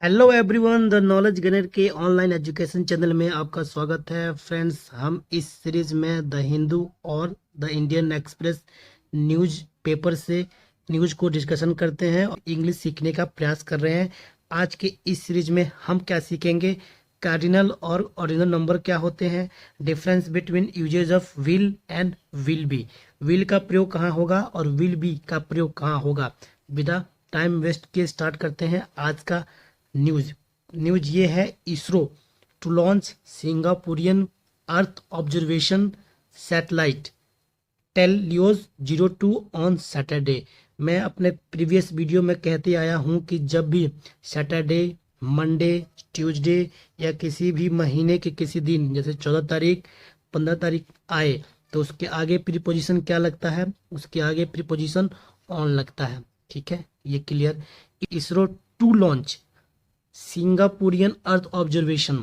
Hello everyone, the knowledge gainer के online education channel में आपका स्वागत है। फ्रेंड्स, हम इस सीरीज में द हिंदू और the Indian express news paper से न्यूज़ को डिस्कशन करते हैं और इंग्लिश सीखने का प्रयास कर रहे हैं। आज के इस सीरीज में हम क्या सीखेंगे? कार्डिनल और ऑर्डिनल नंबर क्या होते हैं, difference between usages of will and will be, will का प्रयोग कहाँ होगा और विल बी का प्रयोग कहाँ होगा। बिना टाइम वेस्ट किए स्टार्ट करते हैं आज का न्यूज। न्यूज ये है, ISRO to launch Singaporean earth observation satellite TeLEOS 02 on Saturday. मैं अपने प्रीवियस वीडियो में कहते आया हूं कि जब भी सैटरडे, मंडे, ट्यूसडे या किसी भी महीने के किसी दिन जैसे 14 तारीख, 15 तारीख आए तो उसके आगे प्रीपोजिशन क्या लगता है? उसके आगे प्रीपोजिशन ऑन लगता है। ठीक है, ये clear. ISRO to launch Singaporean earth observation,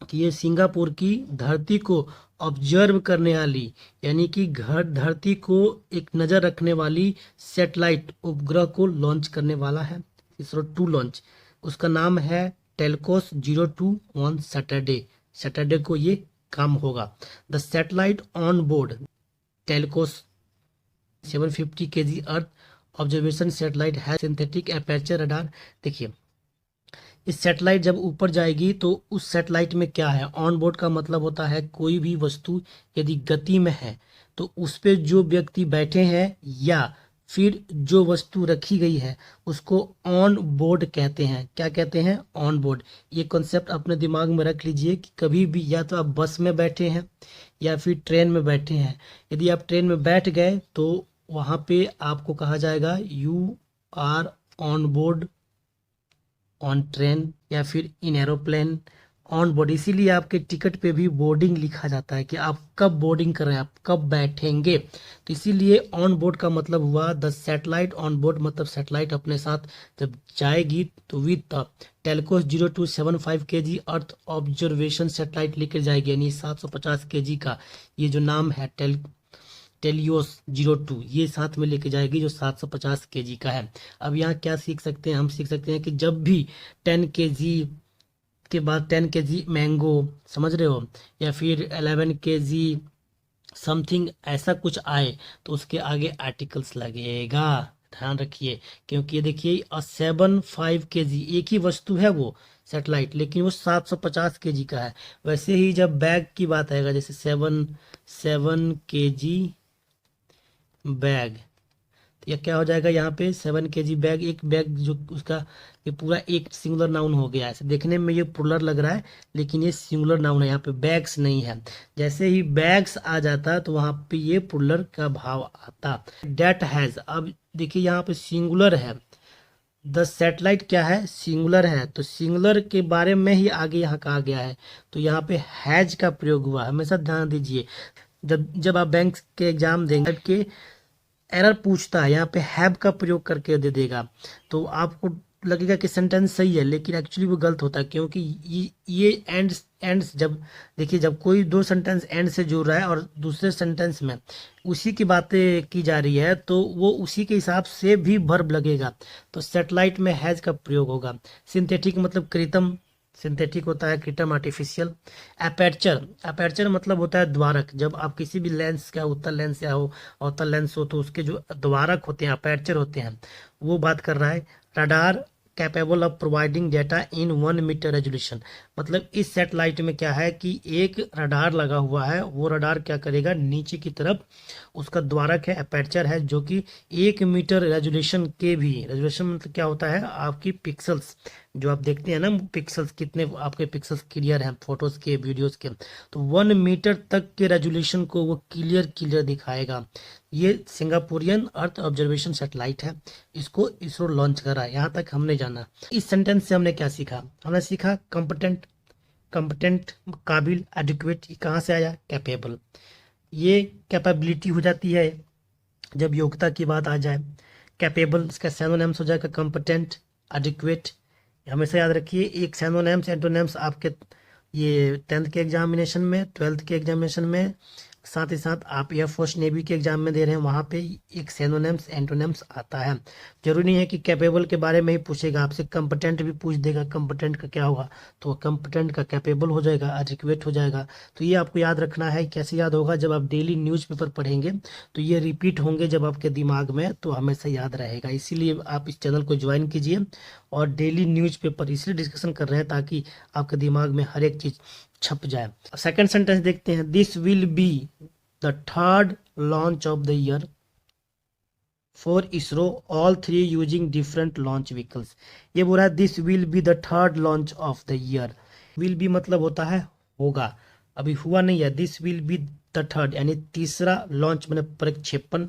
कि ये सिंगापुर की धरती को ऑब्जर्व करने वाली, यानी कि घर धरती को एक नज़र रखने वाली सैटेलाइट उपग्रह को लॉन्च करने वाला है। इसरो टू लॉन्च, उसका नाम है टेलकोस 02 ऑन सैटरडे। सैटरडे को ये काम होगा। The satellite on board telcos 750 kg earth observation satellite है सिंथेटिक एपर्चर रडार। देखिए, इस सैटेलाइट जब ऊपर जाएगी तो उस सैटेलाइट में क्या है? ऑन बोर्ड का मतलब होता है कोई भी वस्तु यदि गति में है तो उस पे जो व्यक्ति बैठे हैं या फिर जो वस्तु रखी गई है उसको ऑन बोर्ड कहते हैं। क्या कहते हैं? On board. ये कॉन्सेप्ट अपने दिमाग में रख लीजिए कि कभी भी या तो आप बस में बैठे हैं या फिर ट्रेन में बैठे हैं, यदि आप ट्रेन में बैठ गए तो वहाँ पे आपको कहा जाएगा you are on board on train या फिर इन एरोप्लेन ऑन बोर्ड। इसीलिए आपके टिकट पे भी बोर्डिंग लिखा जाता है कि आप कब बोर्डिंग कर रहे हैं, आप कब बैठेंगे। तो इसीलिए ऑन बोर्ड का मतलब हुआ द सैटेलाइट ऑन बोर्ड, मतलब सैटेलाइट अपने साथ जब जाएगी तो with the telcos 0275 kg earth observation satellite लेकर जाएगी, यानी 750 kg का ये जो नाम है टेलियोस 02, ये साथ में लेके जाएगी जो 750 kg का है। अब यहाँ क्या सीख सकते हैं? हम सीख सकते हैं कि जब भी 10 kg के बाद 10 kg मैंगो, समझ रहे हो, या फिर 11 kg समथिंग ऐसा कुछ आए तो उसके आगे आर्टिकल्स लगेगा। ध्यान रखिए, क्योंकि ये देखिए 75 kg एक ही वस्तु है वो सैटेलाइट, लेकिन वो 750 kg का है। वैसे ही जब बैग की बात आएगा, जैसे 7 kg बैग, तो यह क्या हो जाएगा? यहाँ पे 7 kg बैग, एक बैग जो उसका ये पूरा एक सिंगुलर नाउन हो गया है। देखने में ये प्लुरल लग रहा है लेकिन ये सिंगुलर नाउन है, यहाँ पे बैग्स नहीं है। जैसे ही बैग्स आ जाता तो वहाँ पे ये प्लुरल का भाव आता। डेट हैज, अब देखिए यहाँ पे सिंगुलर है, द सैटेलाइट क्या है? सिंगुलर है, तो सिंगुलर के बारे में ही आगे यहाँ कहा गया है, तो यहाँ पे हैज का प्रयोग हुआ। हमेशा ध्यान दीजिए, जब जब आप बैंक के एग्जाम देंगे के एरर पूछता है, यहाँ पे हैव का प्रयोग करके दे देगा तो आपको लगेगा कि सेंटेंस सही है, लेकिन एक्चुअली वो गलत होता है, क्योंकि ये एंड्स जब देखिए, जब कोई दो सेंटेंस एंड से जुड़ रहा है और दूसरे सेंटेंस में उसी की बातें की जा रही है तो वो उसी के हिसाब से भी वर्ब लगेगा, तो सैटेलाइट में हैज का प्रयोग होगा। सिंथेटिक मतलब कृत्रिम, सिंथेटिक होता है कृत्रिम, आर्टिफिशियल। अपर्चर, अपर्चर मतलब होता है द्वारक। जब आप किसी भी लेंस का उत्तल लेंस या हो अवतल लेंस हो तो उसके जो द्वारक होते हैं, अपर्चर होते हैं, वो बात कर रहा है। Radar capable of providing data in 1 metre resolution, मतलब इस सैटेलाइट में क्या है कि एक रडार लगा हुआ है, वो रडार क्या करेगा? नीचे की तरफ उसका द्वारक है, अपर्चर है, जो कि 1 मीटर रेजोल्यूशन के भी, रेजोल्यूशन मतलब क्या होता है? आपकी पिक्सल्स जो आप देखते हैं ना, पिक्सल्स कितने आपके पिक्सल्स क्लियर हैं फोटोज के, वीडियोस के, तो 1 मीटर तक के रेजोल्यूशन को वो क्लियर क्लियर दिखाएगा। ये सिंगापुरियन अर्थ ऑब्जर्वेशन सैटेलाइट है, इसको इसरो लॉन्च करा। यहाँ तक हमने जाना। इस सेंटेंस से हमने क्या सीखा? हमने सीखा कंपटेंट, कंपटेंट काबिल, एडिक्वेट, ये कहाँ से आया? कैपेबल। ये कैपेबिलिटी हो जाती है जब योग्यता की बात आ जाए। कैपेबल इसका सिनोनिम्स हो जाएगा कंपटेंट, एडिक्वेट। हमेशा याद रखिए, एक सिनोनिम्स एंटोनिम्स आपके ये 10th के एग्जामिनेशन में, 12th के एग्जामिनेशन में साथ ही साथ आप एयरफोर्स नेवी के एग्जाम में दे रहे हैं, वहाँ पे एक सिनोनिम्स एंटोनिम्स आता है। जरूरी नहीं है कि कैपेबल के बारे में ही पूछेगा, आपसे कंपटेंट भी पूछ देगा। कंपटेंट का क्या होगा, तो कंपटेंट का कैपेबल हो जाएगा, एडिक्वेट हो जाएगा। तो ये आपको याद रखना है। कैसे याद होगा, जब आप डेली न्यूज़पेपर पढ़ेंगे तो ये रिपीट होंगे जब आपके दिमाग में, तो हमेशा याद रहेगा। इसीलिए आप इस चैनल को ज्वाइन कीजिए और डेली न्यूज़पेपर इसलिए डिस्कशन कर रहे हैं ताकि आपके दिमाग में हर एक चीज़ छप जाए। सेकंड सेंटेंस देखते हैं, this will be the third launch of the year for ISRO, all three using different launch vehicles. ये बोल रहा है this will be the third launch of the year. Will be मतलब होता है होगा, अभी हुआ नहीं है। This will be the third यानी तीसरा लॉन्च मैंने प्रक्षेपण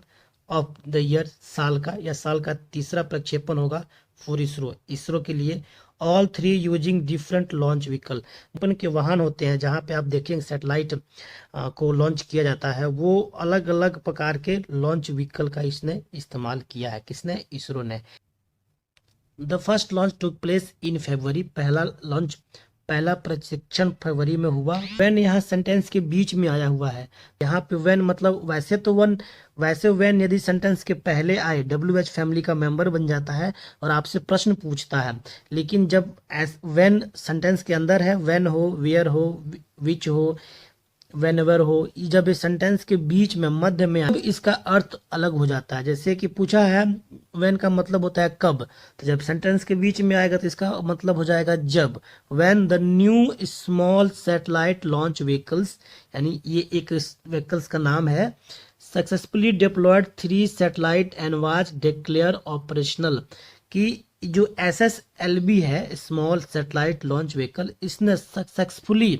ऑफ द ईयर, साल का या साल का तीसरा प्रक्षेपण होगा फॉर इसरो, इसरो के लिए। All three using different launch vehicle, अपन के वाहन होते हैं जहाँ पे आप देखेंगे सैटेलाइट को लॉन्च किया जाता है, वो अलग अलग प्रकार के लॉन्च व्हीकल का इसने इस्तेमाल किया है। किसने, इसरो ने। The first launch took place in February, पहला प्रशिक्षण फरवरी में हुआ। व्हेन यहाँ सेंटेंस के बीच में आया हुआ है, यहाँ पे व्हेन मतलब वैसे व्हेन यदि सेंटेंस के पहले आए WH फैमिली का मेंबर बन जाता है और आपसे प्रश्न पूछता है। लेकिन जब व्हेन सेंटेंस के अंदर है, व्हेन हो, वेयर हो, विच हो, वेनेवर हो, जब इस सेंटेंस के बीच में मध्य में अब इसका अर्थ अलग हो जाता है। जैसे कि पूछा है व्हेन का मतलब होता है कब, तो जब सेंटेंस के बीच में आएगा तो इसका मतलब हो जाएगा जब। When the new small satellite launch vehicles, यानी ये एक व्हीकल्स का नाम है, successfully deployed 3 satellite and was declare operational, कि जो SSLV है स्मॉल सैटेलाइट लॉन्च व्हीकल, इसने सक्सेसफुली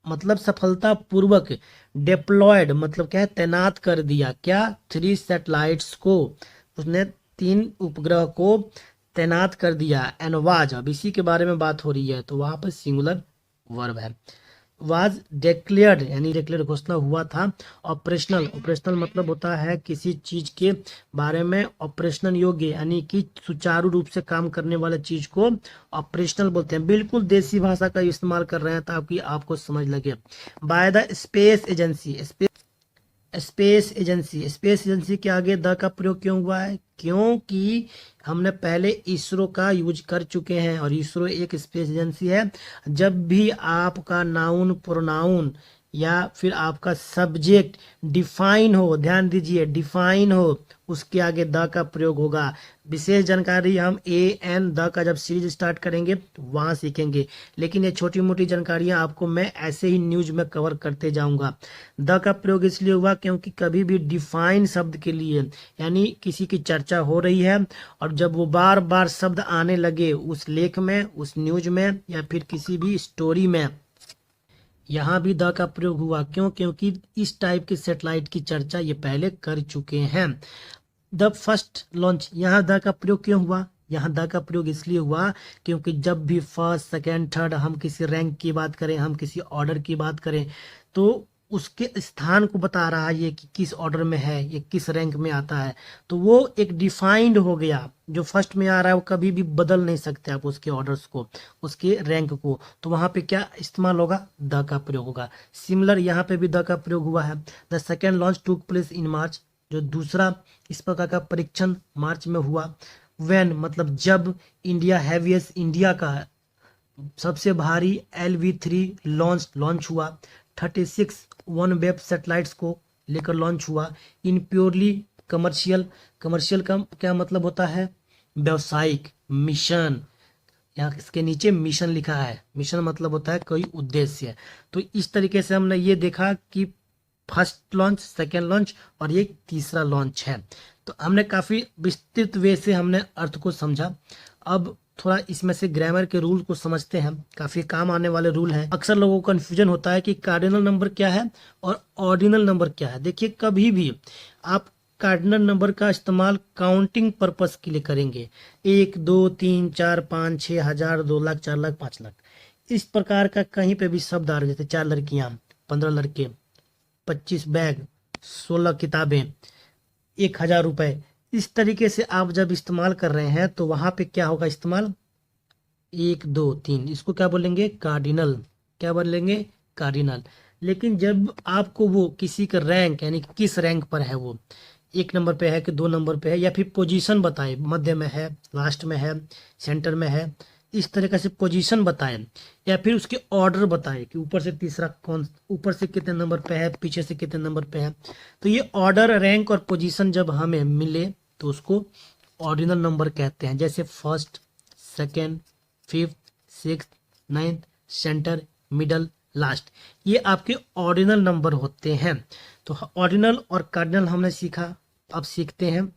मतलब सफलतापूर्वक, डिप्लॉयड मतलब क्या है, तैनात कर दिया। क्या, 3 सैटेलाइट्स को, उसने 3 उपग्रह को तैनात कर दिया। एंड वाज, अब इसी के बारे में बात हो रही है तो वहां पर सिंगुलर वर्ब है। वाज डिक्लेयर्ड यानी डिक्लेयर घोषणा हुआ था। ऑपरेशनल मतलब होता है किसी चीज के बारे में ऑपरेशनल योग्य, यानी कि सुचारू रूप से काम करने वाले चीज को ऑपरेशनल बोलते हैं। बिल्कुल देसी भाषा का इस्तेमाल कर रहे हैं ताकि आपको समझ लगे। By the space agency, space agency के आगे द का प्रयोग क्यों हुआ है, क्योंकि हमने पहले इसरो का यूज कर चुके हैं और इसरो एक स्पेस एजेंसी है। जब भी आपका नाउन प्रोनाउन या फिर आपका सब्जेक्ट डिफाइन हो, ध्यान दीजिए डिफाइन हो, उसके आगे द का प्रयोग होगा। विशेष जानकारी हम AN द का जब सीरीज स्टार्ट करेंगे तो वहां सीखेंगे, लेकिन ये छोटी मोटी जानकारियां आपको मैं ऐसे ही न्यूज में कवर करते जाऊंगा। द का प्रयोग इसलिए हुआ क्योंकि कभी भी डिफाइन शब्द के लिए, यानी किसी की चर्चा हो रही है और जब वो बार बार शब्द आने लगे उस लेख में, उस न्यूज में या फिर किसी भी स्टोरी में, यहाँ भी द का प्रयोग हुआ। क्यों, क्योंकि इस टाइप के सैटेलाइट की चर्चा ये पहले कर चुके हैं। द फर्स्ट लॉन्च, यहाँ द का प्रयोग क्यों हुआ, यहाँ द का प्रयोग इसलिए हुआ क्योंकि जब भी फर्स्ट सेकंड थर्ड हम किसी रैंक की बात करें, हम किसी ऑर्डर की बात करें, तो उसके स्थान को बता रहा है ये कि किस ऑर्डर में है, ये किस रैंक में आता है, तो वो एक डिफाइंड हो गया। जो फर्स्ट में आ रहा है वो कभी भी बदल नहीं सकते आप उसके ऑर्डर्स को, उसके रैंक को, तो वहां पे क्या इस्तेमाल होगा, द का प्रयोग होगा। सिमिलर यहाँ पे भी द का प्रयोग हुआ है। The second launch took place in March, जो दूसरा इस प्रकार का परीक्षण मार्च में हुआ। व्हेन मतलब जब, इंडिया का सबसे भारी LV3 लॉन्च हुआ। 36 वन वेब सैटेलाइट्स को लेकर लॉन्च हुआ। इन प्योरली कमर्शियल का क्या मतलब होता है, व्यवसायिक मिशन। यहाँ इसके नीचे मिशन लिखा है, मिशन मतलब होता है कोई उद्देश्य। तो इस तरीके से हमने ये देखा कि फर्स्ट लॉन्च, सेकेंड लॉन्च और ये तीसरा लॉन्च है। तो हमने काफी विस्तृत वे से हमने अर्थ को समझा। अब थोड़ा इसमें से ग्रामर के रूल को समझते हैं, काफी काम आने वाले रूल हैं। अक्सर लोगों को कंफ्यूजन होता है कि कार्डिनल नंबर क्या है और ऑर्डिनल नंबर क्या है। देखिए कभी भी आप कार्डिनल नंबर का इस्तेमाल काउंटिंग पर्पस के लिए करेंगे, 1 2 3 4 5 6 1000 2 लाख 4 लाख 5 लाख, इस प्रकार का कहीं पे भी शब्द आ रहे, जैसे 4 लड़कियां, 15 लड़के, 25 बैग, 16 किताबें, 1000 रुपए, इस तरीके से आप जब इस्तेमाल कर रहे हैं तो वहां पे क्या होगा इस्तेमाल, 1 2 3, इसको क्या बोलेंगे, कार्डिनल। क्या बोलेंगे, कार्डिनल। लेकिन जब आपको वो किसी का रैंक यानी कि किस रैंक पर है, वो 1 नंबर पे है कि 2 नंबर पे है, या फिर पोजीशन बताए, मध्य में है, लास्ट में है, सेंटर में है, इस तरीके से पोजीशन बताए, या फिर उसके ऑर्डर बताए कि ऊपर से तीसरा कौन, ऊपर से कितने नंबर पे है, पीछे से कितने नंबर पे है। तो ये ऑर्डर, रैंक और पोजीशन जब हमें मिले तो उसको ऑर्डिनल नंबर कहते हैं। जैसे first, second, fifth, six, ninth, centre, middle, last, ये आपके ऑर्डिनल नंबर होते हैं। तो ऑर्डिनल और कार्डिनल हमने सीखा। अब सीखते हैं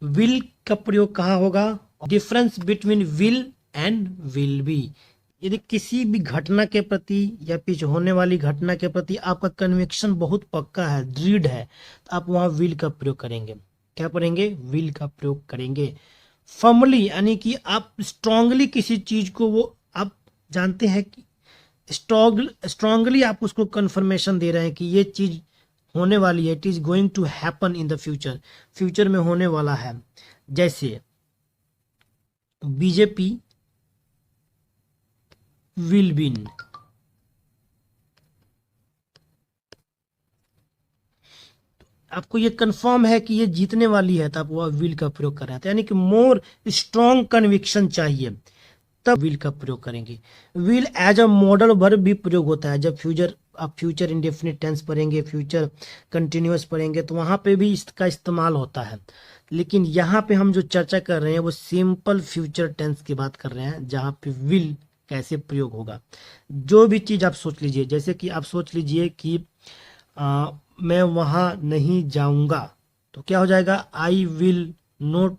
विल का प्रयोग कहाँ होगा। Difference between will and will B, यदि किसी भी घटना के प्रति या पीछे होने वाली घटना के प्रति आपका कन्विक्शन बहुत पक्का है, दृढ़ है, तो आप वहां विल का प्रयोग करेंगे। क्या करेंगे? विल का प्रयोग करेंगे। फर्मली यानी कि आप स्ट्रांगली किसी चीज को, वो आप जानते हैं कि स्ट्रांगली आप उसको कंफर्मेशन दे रहे हैं कि ये चीज होने वाली है, it is going to happen in the future, future में होने वाला है। जैसे बीजेपी विल विन, आपको ये कंफर्म है कि ये जीतने वाली है, तो आप वह विल का प्रयोग कर रहे हैं। यानी कि मोर स्ट्रॉन्ग कन्विक्शन चाहिए, तब विल का प्रयोग करेंगे। Will as a modal verb भी प्रयोग होता है। जब फ्यूचर, आप फ्यूचर इंडेफिनिट टेंस पढ़ेंगे, फ्यूचर कंटिन्यूअस पढ़ेंगे, तो वहां पे भी इसका इस्तेमाल होता है। लेकिन यहाँ पे हम जो चर्चा कर रहे हैं वो सिंपल फ्यूचर टेंस की बात कर रहे हैं, जहाँ पे विल कैसे प्रयोग होगा। जो भी चीज आप सोच लीजिए, जैसे कि आप सोच लीजिए कि मैं वहां नहीं जाऊंगा, तो क्या हो जाएगा? I will not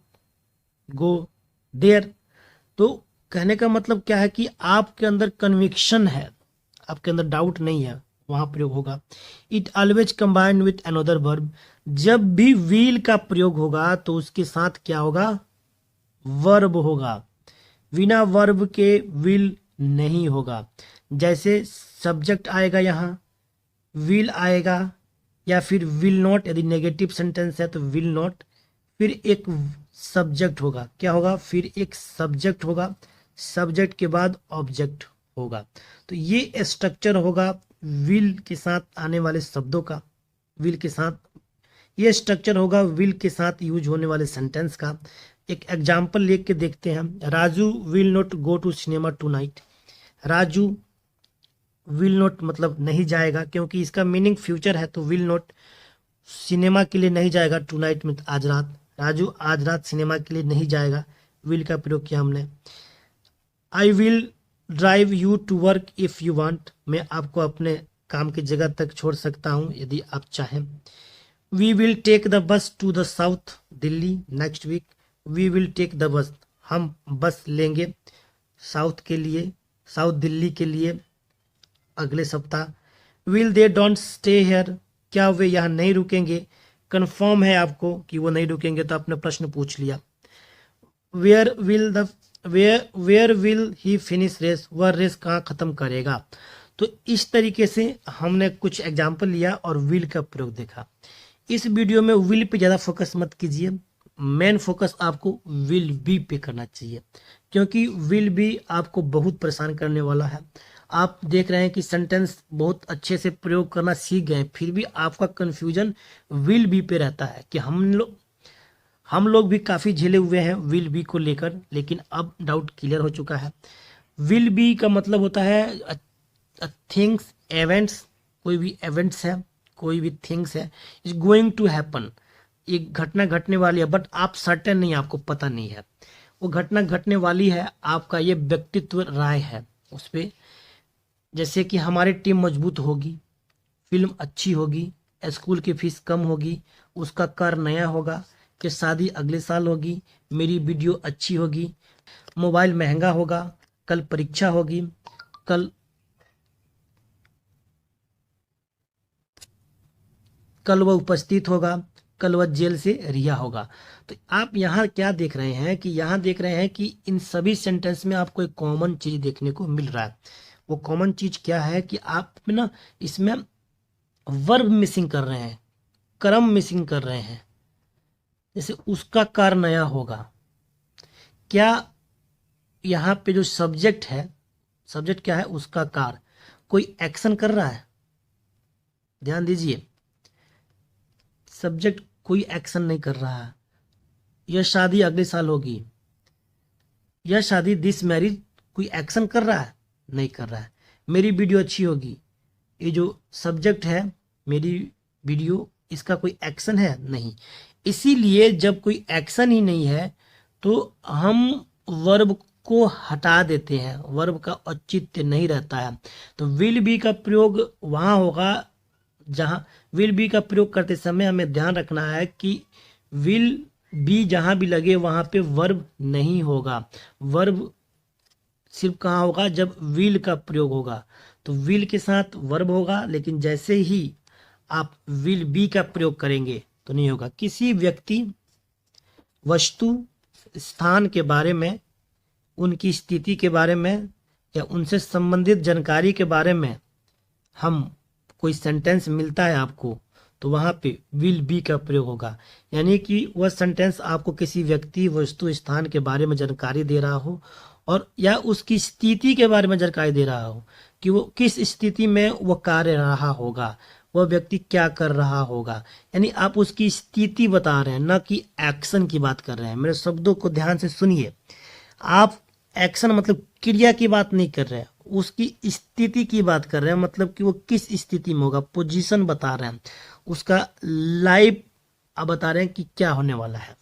go there. तो कहने का मतलब क्या है कि आपके अंदर कन्विक्शन है, आपके अंदर डाउट नहीं है, वहां प्रयोग होगा। It always combined with another verb, जब भी विल का प्रयोग होगा तो उसके साथ क्या होगा? वर्ब होगा। बिना वर्ब के विल नहीं होगा। जैसे सब्जेक्ट आएगा यहाँ, विल आएगा, या फिर विल नॉट, यदि नेगेटिव सेंटेंस है तो विल नॉट, फिर एक सब्जेक्ट होगा। क्या होगा? फिर एक सब्जेक्ट होगा, सब्जेक्ट के बाद ऑब्जेक्ट होगा। तो ये स्ट्रक्चर होगा विल के साथ आने वाले शब्दों का, विल के साथ ये स्ट्रक्चर होगा विल के साथ यूज होने वाले सेंटेंस का। एक एग्जाम्पल लेके देखते हैं। Raju will not go to cinema tonight. Raju will not मतलब नहीं जाएगा, क्योंकि इसका मीनिंग फ्यूचर है, तो विल नॉट सिनेमा के लिए नहीं जाएगा टू नाइट में आज रात। राजू आज रात सिनेमा के लिए नहीं जाएगा, विल का प्रयोग किया हमने। I will drive you to work if you want, मैं आपको अपने काम की जगह तक छोड़ सकता हूं यदि आप चाहें। We will take the bus to the south Delhi next week. We will take the bus, हम बस लेंगे साउथ के लिए, साउथ दिल्ली के लिए अगले सप्ताह। Will they don't stay here, क्या वे यहाँ नहीं रुकेंगे? कंफर्म है आपको कि वो नहीं रुकेंगे, तो आपने प्रश्न पूछ लिया। Where will the where will he finish race, वह रेस कहाँ खत्म करेगा? तो इस तरीके से हमने कुछ एग्जाम्पल लिया और विल का प्रयोग देखा। इस वीडियो में विल पे ज़्यादा फोकस मत कीजिए, मेन फोकस आपको विल बी पे करना चाहिए, क्योंकि विल बी आपको बहुत परेशान करने वाला है। आप देख रहे हैं कि सेंटेंस बहुत अच्छे से प्रयोग करना सीख गए, फिर भी आपका कंफ्यूजन विल बी पे रहता है कि हम लोग भी काफ़ी झेले हुए हैं विल बी को लेकर, लेकिन अब डाउट क्लियर हो चुका है। विल बी का मतलब होता है थिंग्स, इवेंट्स, कोई भी इवेंट्स है, कोई भी थिंग्स है, इज गोइंग टू हैपन, एक घटना घटने वाली है, बट आप सर्टेन नहीं, आपको पता नहीं है वो घटना घटने वाली है, आपका ये व्यक्तित्व राय है उस पर। जैसे कि हमारी टीम मजबूत होगी, फिल्म अच्छी होगी, स्कूल की फीस कम होगी, उसका कार नया होगा, कि शादी अगले साल होगी, मेरी वीडियो अच्छी होगी, मोबाइल महंगा होगा, कल परीक्षा होगी, कल कल वह उपस्थित होगा, कल वह जेल से रिहा होगा। तो आप यहाँ क्या देख रहे हैं कि यहाँ देख रहे हैं कि इन सभी सेंटेंस में आपको एक कॉमन चीज देखने को मिल रहा है। वो कॉमन चीज क्या है कि आप ना इसमें वर्ब मिसिंग कर रहे हैं, क्रम मिसिंग कर रहे हैं। जैसे उसका कार नया होगा, क्या यहाँ पे जो सब्जेक्ट है, सब्जेक्ट क्या है? उसका कार, कोई एक्शन कर रहा है? ध्यान दीजिए, सब्जेक्ट कोई एक्शन नहीं कर रहा है। यह शादी अगले साल होगी, यह शादी दिस मैरिज कोई एक्शन कर रहा है? नहीं कर रहा है। मेरी वीडियो अच्छी होगी, ये जो सब्जेक्ट है मेरी वीडियो, इसका कोई एक्शन है? नहीं। इसीलिए जब कोई एक्शन ही नहीं है तो हम वर्ब को हटा देते हैं, वर्ब का औचित्य नहीं रहता है। तो विल बी का प्रयोग वहाँ होगा जहाँ, विल बी का प्रयोग करते समय हमें ध्यान रखना है कि विल बी जहाँ भी लगे वहाँ पे वर्ब नहीं होगा। वर्ब सिर्फ कहाँ होगा? जब विल का प्रयोग होगा। तो विल के साथ वर्ब होगा, लेकिन जैसे ही आप विल बी का प्रयोग करेंगे तो नहीं होगा। किसी व्यक्ति, वस्तु, स्थान के बारे में, उनकी स्थिति के बारे में या उनसे संबंधित जानकारी के बारे में हम कोई सेंटेंस मिलता है आपको, तो वहाँ पे विल बी का प्रयोग होगा। यानी कि वह सेंटेंस आपको किसी व्यक्ति, वस्तु, स्थान के बारे में जानकारी दे रहा हो और या उसकी स्थिति के बारे में जानकारी दे रहा हो कि वो किस स्थिति में वो कार्य रहा होगा, वह व्यक्ति क्या कर रहा होगा। यानी आप उसकी स्थिति बता रहे हैं, न कि एक्शन की बात कर रहे हैं। मेरे शब्दों को ध्यान से सुनिए। आप एक्शन मतलब क्रिया की बात नहीं कर रहे हैं, उसकी स्थिति की बात कर रहे हैं। मतलब कि वो किस स्थिति में होगा, पोजीशन बता रहे हैं, उसका लाइफ आप बता रहे हैं कि क्या होने वाला है।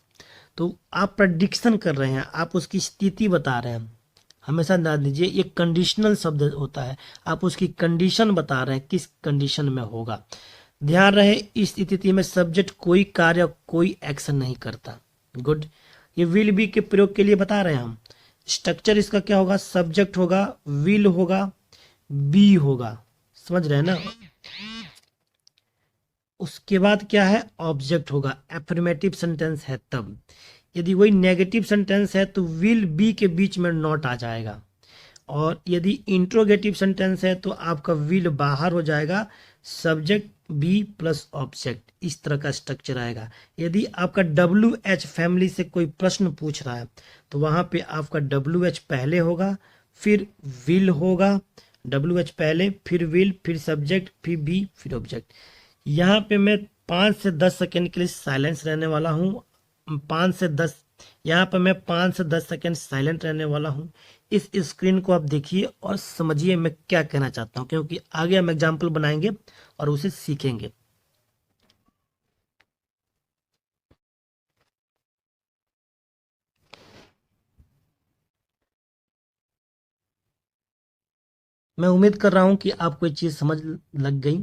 तो आप प्रेडिक्शन कर रहे हैं, आप उसकी स्थिति बता रहे हैं। हमेशा ध्यान दीजिए, ये कंडीशनल शब्द होता है। आप उसकी कंडीशन बता रहे हैं, किस कंडीशन में होगा। ध्यान रहे, इस स्थिति में सब्जेक्ट कोई कार्य, कोई एक्शन नहीं करता। गुड। ये विल बी के प्रयोग के लिए बता रहे हैं हम। स्ट्रक्चर इसका क्या होगा? सब्जेक्ट होगा, विल होगा, बी होगा। समझ रहे हैं ना? उसके बाद क्या है? ऑब्जेक्ट होगा। एफर्मेटिव सेंटेंस है तब। यदि वही नेगेटिव सेंटेंस है तो विल बी के बीच में नॉट आ जाएगा, और यदि इंट्रोगेटिव सेंटेंस है तो आपका विल बाहर हो जाएगा, सब्जेक्ट बी प्लस ऑब्जेक्ट, इस तरह का स्ट्रक्चर आएगा। यदि आपका WH फैमिली से कोई प्रश्न पूछ रहा है तो वहां पे आपका WH पहले होगा, फिर विल होगा, WH पहले, फिर विल, फिर सब्जेक्ट, फिर बी, फिर ऑब्जेक्ट। यहाँ पे मैं 5 से 10 सेकेंड के लिए साइलेंस रहने वाला हूँ। 5 से 10, यहाँ पर मैं 5 से 10 सेकेंड साइलेंट रहने वाला हूँ। इस स्क्रीन को आप देखिए और समझिए मैं क्या कहना चाहता हूँ, क्योंकि आगे हम एग्जाम्पल बनाएंगे और उसे सीखेंगे। मैं उम्मीद कर रहा हूँ कि आपको ये चीज़ समझ लग गई।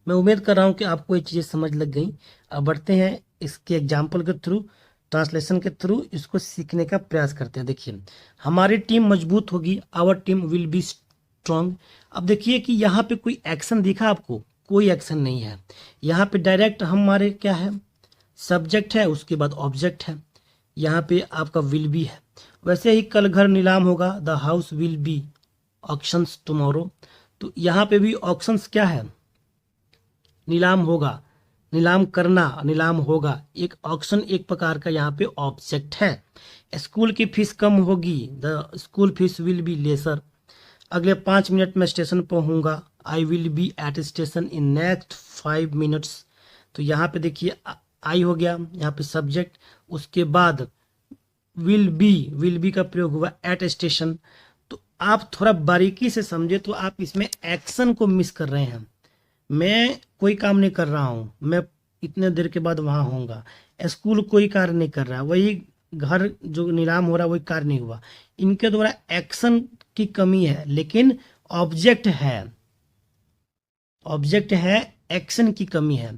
मैं उम्मीद कर रहा हूँ कि आपको ये चीज़ें समझ लग गई। अब बढ़ते हैं इसके एग्जाम्पल के थ्रू, ट्रांसलेशन के थ्रू इसको सीखने का प्रयास करते हैं। देखिए, हमारी टीम मजबूत होगी, our team will be strong. अब देखिए कि यहाँ पे कोई एक्शन दिखा आपको? कोई एक्शन नहीं है। यहाँ पे डायरेक्ट हमारे क्या है? सब्जेक्ट है, उसके बाद ऑब्जेक्ट है। यहाँ पे आपका विल बी है। वैसे ही कल घर नीलाम होगा, the house will be auctions tomorrow. तो यहाँ पे भी ऑक्शंस क्या है? नीलाम होगा, नीलाम करना, नीलाम होगा। एक ऑक्शन एक प्रकार का यहाँ पे ऑब्जेक्ट है। स्कूल की फीस कम होगी, the school fees will be lesser. अगले 5 मिनट में स्टेशन पहुंचूंगा, I will be at station in next 5 minutes. तो यहाँ पे देखिए आई हो गया, यहाँ पे सब्जेक्ट, उसके बाद विल बी का प्रयोग हुआ एट स्टेशन। तो आप थोड़ा बारीकी से समझे तो आप इसमें एक्शन को मिस कर रहे हैं। मैं कोई काम नहीं कर रहा हूँ, मैं इतने देर के बाद वहां होऊंगा। स्कूल कोई कार्य नहीं कर रहा, वही घर जो नीलाम हो रहा वही कार्य नहीं हुआ। इनके द्वारा एक्शन की कमी है, लेकिन ऑब्जेक्ट है, ऑब्जेक्ट है, एक्शन की कमी है।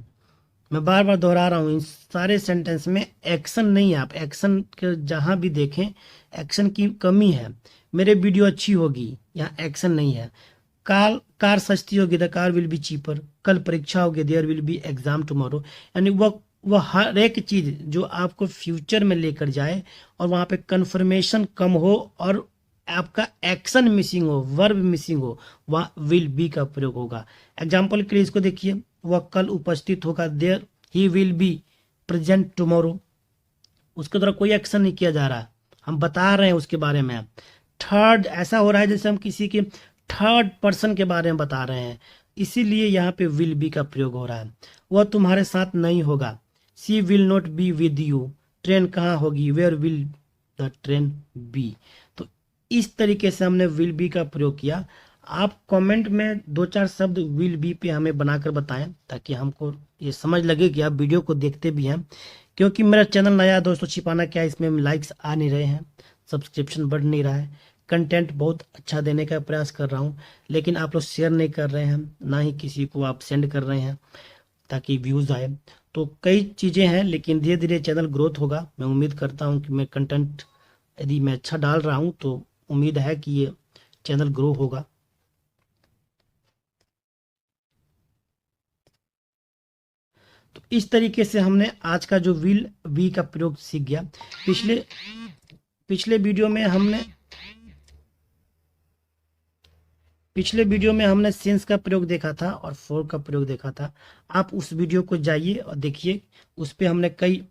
मैं बार बार दोहरा रहा हूँ, इन सारे सेंटेंस में एक्शन नहीं है। आप एक्शन के जहां भी देखें एक्शन की कमी है। मेरे वीडियो अच्छी होगी, यहाँ एक्शन नहीं है। कार सस्ती होगी, the car will be cheaper. कल परीक्षा होगी, there will be exam tomorrow. यानी वह हर एक चीज जो आपको फ्यूचर में लेकर जाए और वहां पे कंफर्मेशन कम हो और आपका एक्शन मिसिंग हो, वर्ब मिसिंग हो, वह विल बी का प्रयोग होगा। एग्जाम्पल के लिए इसको देखिए, वह कल उपस्थित होगा, there he will be present tomorrow. उसके द्वारा कोई एक्शन नहीं किया जा रहा, हम बता रहे हैं उसके बारे में। थर्ड, ऐसा हो रहा है जैसे हम किसी के थर्ड पर्सन के बारे में बता रहे हैं। इसीलिए यहाँ पे विल बी का प्रयोग हो रहा है। वह तुम्हारे साथ नहीं होगा, she will not be with you, train कहाँ होगी, where will the train be. तो इस तरीके से हमने विल बी का प्रयोग किया। आप कमेंट में 2-4 शब्द विल बी पे हमें बनाकर बताएं, ताकि हमको ये समझ लगे कि आप वीडियो को देखते भी हैं। क्योंकि मेरा चैनल नया है दोस्तों, छिपाना क्या है, इसमें लाइक्स आ नहीं रहे हैं, सब्सक्रिप्शन बढ़ नहीं रहा है, कंटेंट बहुत अच्छा देने का प्रयास कर रहा हूँ, लेकिन आप लोग शेयर नहीं कर रहे हैं, ना ही किसी को आप सेंड कर रहे हैं ताकि व्यूज़ आए। तो कई चीज़ें हैं, लेकिन धीरे धीरे चैनल ग्रोथ होगा। मैं उम्मीद करता हूँ कि मैं कंटेंट यदि मैं अच्छा डाल रहा हूँ तो उम्मीद है कि ये चैनल ग्रो होगा। तो इस तरीके से हमने आज का जो विल वी का प्रयोग सीख गया। पिछले पिछले वीडियो में हमने पिछले वीडियो में हमने सिंस का प्रयोग देखा था और फॉर का प्रयोग देखा था। आप उस वीडियो को जाइए और देखिए, उस पे हमने कई